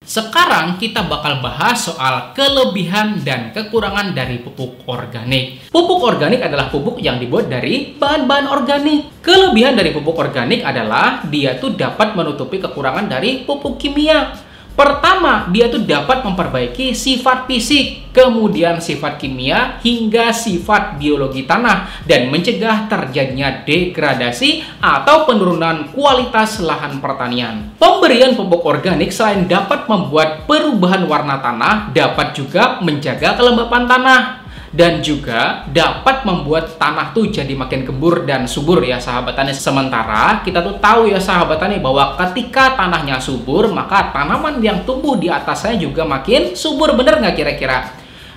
Sekarang kita bakal bahas soal kelebihan dan kekurangan dari pupuk organik. Pupuk organik adalah pupuk yang dibuat dari bahan-bahan organik. Kelebihan dari pupuk organik adalah dia tuh dapat menutupi kekurangan dari pupuk kimia. Pertama, dia tuh dapat memperbaiki sifat fisik, kemudian sifat kimia, hingga sifat biologi tanah, dan mencegah terjadinya degradasi atau penurunan kualitas lahan pertanian. Pemberian pupuk organik selain dapat membuat perubahan warna tanah, dapat juga menjaga kelembapan tanah. Dan juga dapat membuat tanah tuh jadi makin gembur dan subur ya sahabat tani. Sementara kita tuh tahu ya sahabat tani bahwa ketika tanahnya subur, maka tanaman yang tumbuh di atasnya juga makin subur, bener nggak kira-kira?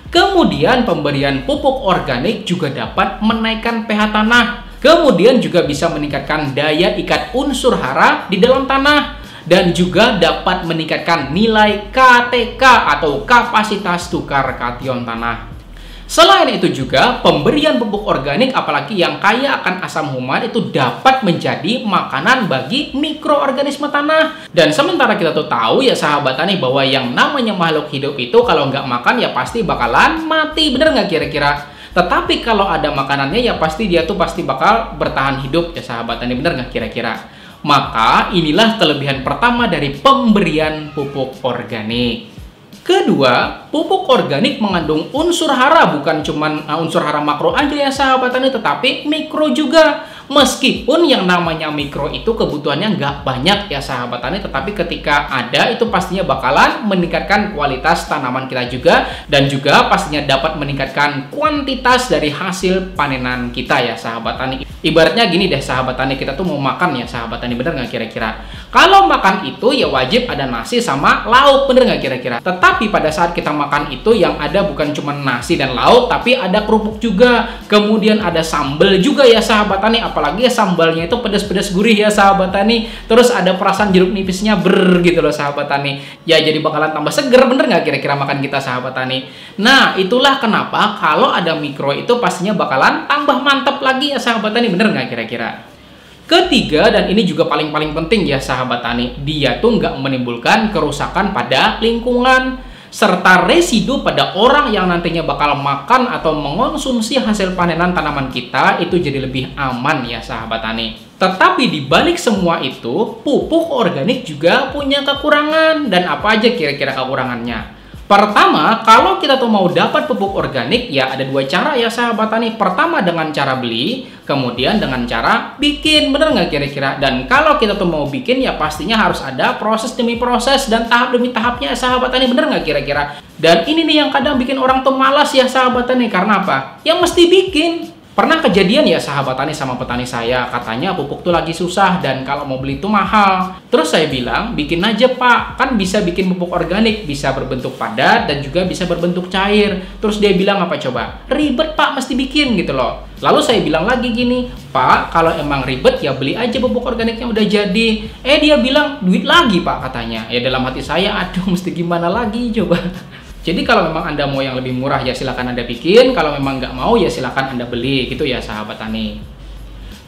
Kemudian pemberian pupuk organik juga dapat menaikkan pH tanah. Kemudian juga bisa meningkatkan daya ikat unsur hara di dalam tanah. Dan juga dapat meningkatkan nilai KTK atau kapasitas tukar kation tanah. Selain itu juga, pemberian pupuk organik apalagi yang kaya akan asam human itu dapat menjadi makanan bagi mikroorganisme tanah. Dan sementara kita tuh tahu ya sahabat tani bahwa yang namanya makhluk hidup itu kalau nggak makan ya pasti bakalan mati, bener nggak kira-kira? Tetapi kalau ada makanannya ya pasti dia tuh pasti bakal bertahan hidup ya sahabat tani, bener nggak kira-kira? Maka inilah kelebihan pertama dari pemberian pupuk organik. Kedua, pupuk organik mengandung unsur hara, bukan cuma unsur hara makro aja ya sahabat tani, tetapi mikro juga. Meskipun yang namanya mikro itu kebutuhannya nggak banyak ya sahabat tani, tetapi ketika ada itu pastinya bakalan meningkatkan kualitas tanaman kita juga, dan juga pastinya dapat meningkatkan kuantitas dari hasil panenan kita ya sahabat tani. Ibaratnya gini deh sahabat tani, kita tuh mau makan ya sahabat tani, bener nggak kira-kira? Kalau makan itu ya wajib ada nasi sama lauk, bener nggak kira-kira? Tetapi pada saat kita makan itu yang ada bukan cuma nasi dan lauk, tapi ada kerupuk juga, kemudian ada sambal juga ya sahabat tani, apalagi ya sambalnya itu pedas-pedas gurih ya sahabat tani, terus ada perasan jeruk nipisnya gitu loh sahabat tani, ya jadi bakalan tambah seger, bener nggak kira-kira makan kita sahabat tani? Nah itulah kenapa kalau ada mikro itu pastinya bakalan tambah mantap lagi ya sahabat tani, bener nggak kira-kira? Ketiga, dan ini juga paling penting ya sahabat tani, dia tuh nggak menimbulkan kerusakan pada lingkungan serta residu pada orang yang nantinya bakal makan atau mengonsumsi hasil panenan tanaman kita itu jadi lebih aman ya sahabat tani. Tetapi dibalik semua itu, pupuk organik juga punya kekurangan. Dan apa aja kira-kira kekurangannya? Pertama, kalau kita tuh mau dapat pupuk organik, ya ada dua cara ya sahabat tani. Pertama dengan cara beli, kemudian dengan cara bikin, bener nggak kira-kira? Dan kalau kita tuh mau bikin, ya pastinya harus ada proses demi proses dan tahap demi tahapnya sahabat tani, bener nggak kira-kira? Dan ini nih yang kadang bikin orang tuh malas ya sahabat tani, karena apa? Yang mesti bikin. Pernah kejadian ya sahabat tani sama petani saya, katanya pupuk tuh lagi susah dan kalau mau beli itu mahal. Terus saya bilang, bikin aja pak, kan bisa bikin pupuk organik, bisa berbentuk padat dan juga bisa berbentuk cair. Terus dia bilang apa coba? Ribet pak, mesti bikin gitu loh. Lalu saya bilang lagi gini, pak kalau emang ribet ya beli aja pupuk organiknya udah jadi. Dia bilang duit lagi pak katanya. Ya dalam hati saya, aduh mesti gimana lagi coba. Jadi kalau memang Anda mau yang lebih murah ya silakan Anda bikin, kalau memang nggak mau ya silakan Anda beli gitu ya sahabat tani.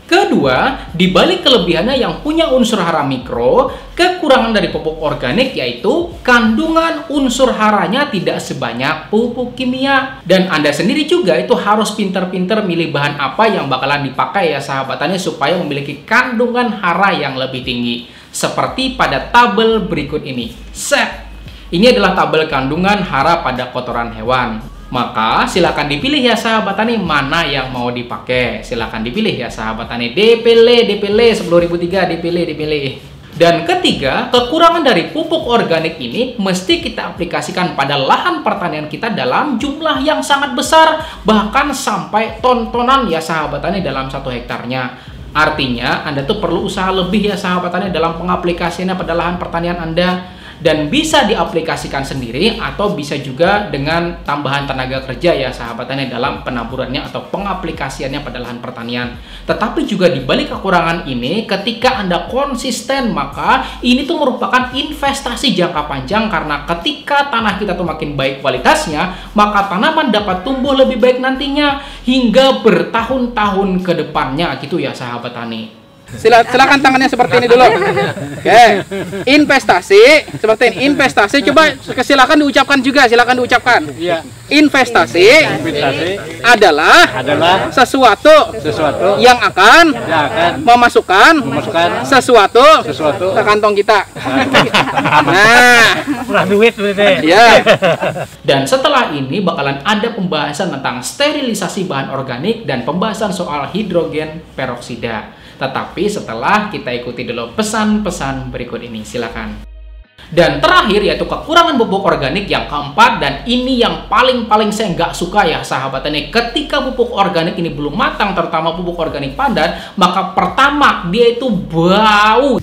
Kedua, dibalik kelebihannya yang punya unsur hara mikro, kekurangan dari pupuk organik yaitu kandungan unsur haranya tidak sebanyak pupuk kimia. Dan Anda sendiri juga itu harus pinter-pinter milih bahan apa yang bakalan dipakai ya sahabat tani supaya memiliki kandungan hara yang lebih tinggi. Seperti pada tabel berikut ini. Set! Ini adalah tabel kandungan hara pada kotoran hewan. Maka silakan dipilih ya sahabat tani mana yang mau dipakai. Silakan dipilih ya sahabat tani. Dipilih 10.003 dipilih. Dan ketiga, kekurangan dari pupuk organik ini mesti kita aplikasikan pada lahan pertanian kita dalam jumlah yang sangat besar, bahkan sampai ton-tonan ya sahabat tani dalam 1 hektarnya. Artinya Anda tuh perlu usaha lebih ya sahabat tani dalam pengaplikasiannya pada lahan pertanian Anda. Dan bisa diaplikasikan sendiri atau bisa juga dengan tambahan tenaga kerja ya sahabat tani dalam penaburannya atau pengaplikasiannya pada lahan pertanian. Tetapi juga di balik kekurangan ini, ketika Anda konsisten, maka ini tuh merupakan investasi jangka panjang, karena ketika tanah kita tuh makin baik kualitasnya, maka tanaman dapat tumbuh lebih baik nantinya hingga bertahun-tahun ke depannya gitu ya sahabat tani. Silakan tangannya seperti ini dulu. Oke. Investasi seperti ini. Investasi coba silakan diucapkan juga, silakan diucapkan. Iya. Investasi adalah sesuatu yang akan memasukkan sesuatu ke kantong kita. Nah, duit berarti. ya. Dan setelah ini bakalan ada pembahasan tentang sterilisasi bahan organik dan pembahasan soal hidrogen peroksida. Tetapi setelah kita ikuti dulu pesan-pesan berikut ini, silakan. Dan terakhir yaitu kekurangan pupuk organik yang keempat, dan ini yang paling saya nggak suka ya sahabat tani. Ketika pupuk organik ini belum matang, terutama pupuk organik padat, maka pertama dia itu bau.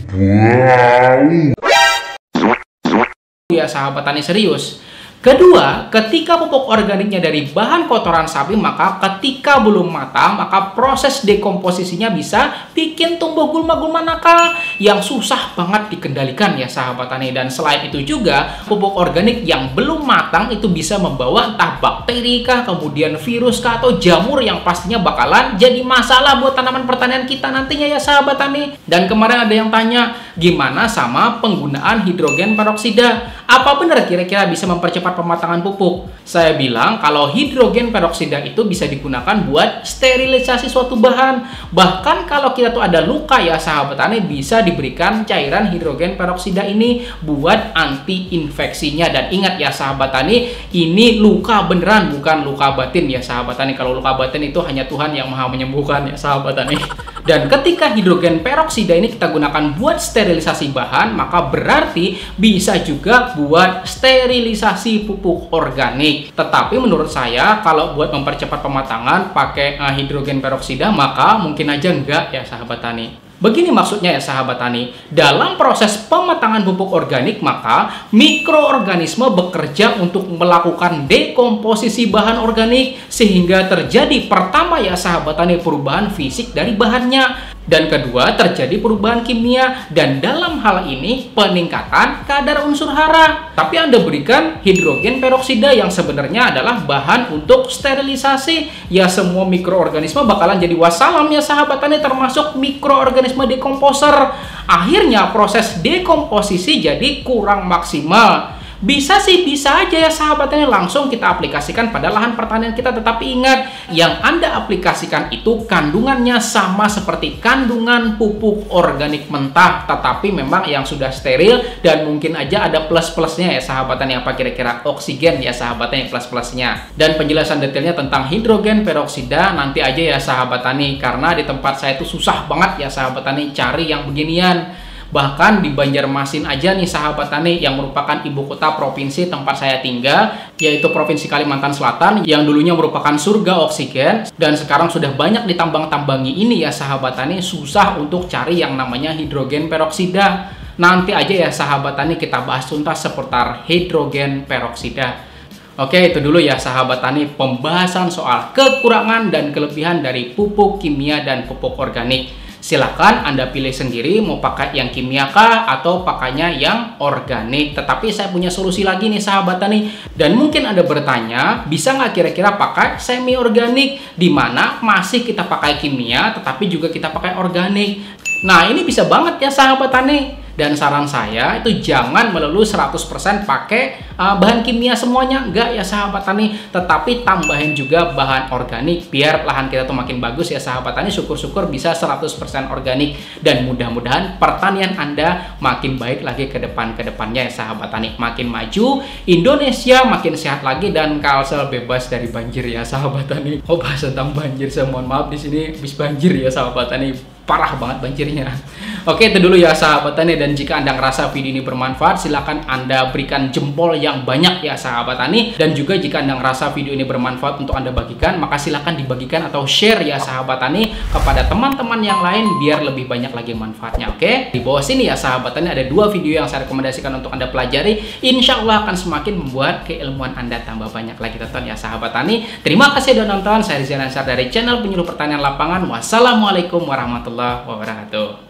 Ya sahabat tani, serius. Kedua, ketika pupuk organiknya dari bahan kotoran sapi, maka ketika belum matang, maka proses dekomposisinya bisa bikin tumbuh gulma-gulma nakal yang susah banget dikendalikan ya sahabat tani. Dan selain itu juga, pupuk organik yang belum matang itu bisa membawa entah bakteri kah, kemudian virus kah, atau jamur yang pastinya bakalan jadi masalah buat tanaman pertanian kita nantinya ya sahabat tani. Dan kemarin ada yang tanya, gimana sama penggunaan hidrogen peroksida? Apa benar kira-kira bisa mempercepat pematangan pupuk? Saya bilang kalau hidrogen peroksida itu bisa digunakan buat sterilisasi suatu bahan. Bahkan kalau kita tuh ada luka ya sahabat tani, bisa diberikan cairan hidrogen peroksida ini buat anti infeksinya. Dan ingat ya sahabat tani, ini luka beneran, bukan luka batin ya sahabat tani. Kalau luka batin itu hanya Tuhan yang maha menyembuhkan ya sahabat tani. Dan ketika hidrogen peroksida ini kita gunakan buat sterilisasi bahan, maka berarti bisa juga buat sterilisasi pupuk organik. Tetapi menurut saya kalau buat mempercepat pematangan pakai hidrogen peroksida, maka mungkin aja enggak ya sahabat tani. Begini maksudnya ya sahabat tani, dalam proses pematangan pupuk organik maka mikroorganisme bekerja untuk melakukan dekomposisi bahan organik sehingga terjadi pertama ya sahabat tani perubahan fisik dari bahannya, dan kedua terjadi perubahan kimia, dan dalam hal ini peningkatan kadar unsur hara. Tapi Anda berikan hidrogen peroksida yang sebenarnya adalah bahan untuk sterilisasi, ya semua mikroorganisme bakalan jadi wassalam ya sahabat tani, termasuk mikroorganisme dekomposer. Akhirnya proses dekomposisi jadi kurang maksimal. Bisa sih, bisa aja ya sahabat tani langsung kita aplikasikan pada lahan pertanian kita. Tetapi ingat, yang Anda aplikasikan itu kandungannya sama seperti kandungan pupuk organik mentah, tetapi memang yang sudah steril dan mungkin aja ada plus-plusnya ya sahabat tani. Apa kira-kira? Oksigen ya sahabat tani plus-plusnya. Dan penjelasan detailnya tentang hidrogen peroksida nanti aja ya sahabat tani, karena di tempat saya itu susah banget ya sahabat tani cari yang beginian. Bahkan di Banjarmasin aja nih sahabat tani, yang merupakan ibu kota provinsi tempat saya tinggal, yaitu Provinsi Kalimantan Selatan, yang dulunya merupakan surga oksigen dan sekarang sudah banyak ditambang-tambangi ini ya sahabat tani, susah untuk cari yang namanya hidrogen peroksida. Nanti aja ya sahabat tani kita bahas tuntas seputar hidrogen peroksida. Oke, itu dulu ya sahabat tani pembahasan soal kekurangan dan kelebihan dari pupuk kimia dan pupuk organik. Silakan Anda pilih sendiri mau pakai yang kimia kah atau pakainya yang organik. Tetapi saya punya solusi lagi nih sahabat tani. Dan mungkin Anda bertanya, bisa nggak kira-kira pakai semi organik, di mana masih kita pakai kimia tetapi juga kita pakai organik. Nah, ini bisa banget ya sahabat tani. Dan saran saya itu jangan melulu 100% pakai bahan kimia semuanya, enggak ya sahabat tani, tetapi tambahin juga bahan organik biar lahan kita tuh makin bagus ya sahabat tani. Syukur-syukur bisa 100% organik, dan mudah-mudahan pertanian Anda makin baik lagi ke depannya ya sahabat tani. Makin maju, Indonesia makin sehat lagi, dan Kalsel bebas dari banjir ya sahabat tani. Oh, bahas tentang banjir, saya mohon maaf di sini habis banjir ya sahabat tani. Parah banget banjirnya. Oke, itu dulu ya sahabat tani. Dan jika Anda ngerasa video ini bermanfaat, silahkan Anda berikan jempol yang banyak ya sahabat tani. Dan juga jika Anda ngerasa video ini bermanfaat untuk Anda bagikan, maka silahkan dibagikan atau share ya sahabat tani kepada teman-teman yang lain biar lebih banyak lagi manfaatnya. Oke, di bawah sini ya sahabat tani ada 2 video yang saya rekomendasikan untuk Anda pelajari. Insya Allah akan semakin membuat keilmuan Anda tambah banyak lagi tonton ya sahabat tani. Terima kasih sudah nonton. Saya Rizal Ansar dari channel Penyuluh Pertanian Lapangan. Wassalamualaikum warahmatullahi wabarakatuh.